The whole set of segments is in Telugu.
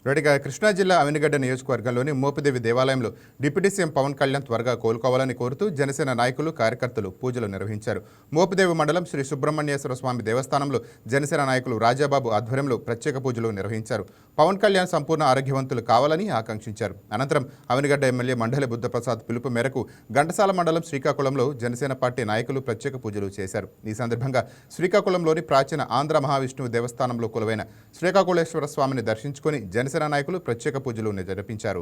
రెడ్డిగా కృష్ణా జిల్లా అవినిగడ్డ నియోజకవర్గంలోని మోపిదేవి దేవాలయంలో డిప్యూటీ సీఎం పవన్ కళ్యాణ్ త్వరగా కోలుకోవాలని కోరుతూ జనసేన నాయకులు కార్యకర్తలు పూజలు నిర్వహించారు. మోపిదేవి మండలం శ్రీ సుబ్రహ్మణ్యేశ్వర స్వామి దేవస్థానంలో జనసేన నాయకులు రాజాబాబు ఆధ్వర్యంలో ప్రత్యేక పూజలు నిర్వహించారు. పవన్ కళ్యాణ్ సంపూర్ణ ఆరోగ్యవంతులు కావాలని ఆకాంక్షించారు. అనంతరం అవినిగడ్డ ఎమ్మెల్యే మండలి బుద్ధప్రసాద్ పిలుపు మేరకు ఘంటసాల మండలం శ్రీకాకుళంలో జనసేన పార్టీ నాయకులు ప్రత్యేక పూజలు చేశారు. ఈ సందర్భంగా శ్రీకాకుళంలోని ప్రాచీన ఆంధ్ర మహావిష్ణువు దేవస్థానంలో కొలువైన శ్రీకాకుళేశ్వర స్వామిని దర్శించుకొని జనసేన నాయకులు ప్రత్యేక పూజలు జరిపించారు.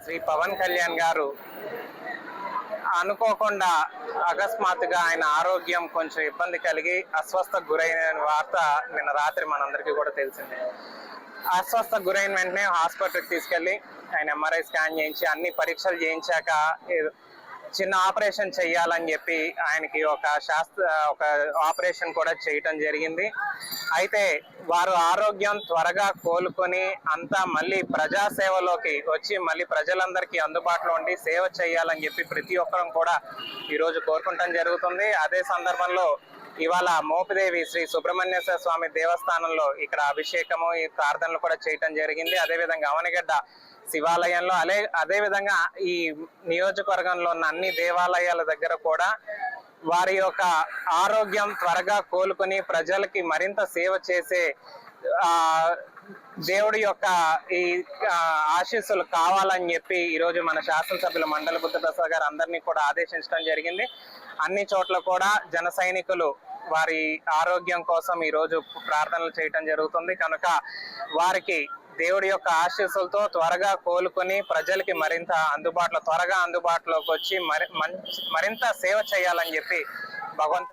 శ్రీ పవన్ కళ్యాణ్ గారు అనుకోకుండా అకస్మాత్తుగా ఆయన ఆరోగ్యం కొంచెం ఇబ్బంది కలిగి అస్వస్థకు గురైన వార్త నిన్న రాత్రి మనందరికీ కూడా తెలిసిందే. అస్వస్థకు గురైన వెంటనే హాస్పిటల్కి తీసుకెళ్లి ఆయన ఎంఆర్ఐ స్కాన్ చేయించి అన్ని పరీక్షలు చేయించాక చిన్న ఆపరేషన్ చేయాలని చెప్పి ఆయనకి ఒక ఆపరేషన్ కూడా చేయటం జరిగింది. అయితే వారు ఆరోగ్యం త్వరగా కోలుకొని అంతా మళ్ళీ ప్రజాసేవలోకి వచ్చి మళ్ళీ ప్రజలందరికీ అందుబాటులో ఉండి సేవ చేయాలని చెప్పి ప్రతి ఒక్కరం కూడా ఈరోజు కోరుకుంటాం జరుగుతుంది. అదే సందర్భంలో ఇవాళ మోపిదేవి శ్రీ సుబ్రహ్మణ్యేశ్వర స్వామి దేవస్థానంలో ఇక్కడ అభిషేకము ఈ ప్రార్థనలు కూడా చేయటం జరిగింది. అదేవిధంగా అవనిగడ్డ శివాలయంలో అదే విధంగా ఈ నియోజకవర్గంలో ఉన్న అన్ని దేవాలయాల దగ్గర కూడా వారి యొక్క ఆరోగ్యం త్వరగా కోలుకొని ప్రజలకి మరింత సేవ చేసే దేవుడి యొక్క ఈ ఆశీస్సులు కావాలని చెప్పి ఈరోజు మన శాసనసభ్యులు మండలి బుద్ధప్రసాద్ గారు అందరినీ కూడా ఆదేశించడం జరిగింది. అన్ని చోట్ల కూడా జన సైనికులు వారి ఆరోగ్యం కోసం ఈరోజు ప్రార్థనలు చేయటం జరుగుతుంది కనుక వారికి దేవుడి యొక్క ఆశీస్సులతో త్వరగా కోలుకొని ప్రజలకి మరింత త్వరగా అందుబాటులోకి వచ్చి మరింత సేవ చేయాలని చెప్పి భగవంతుడు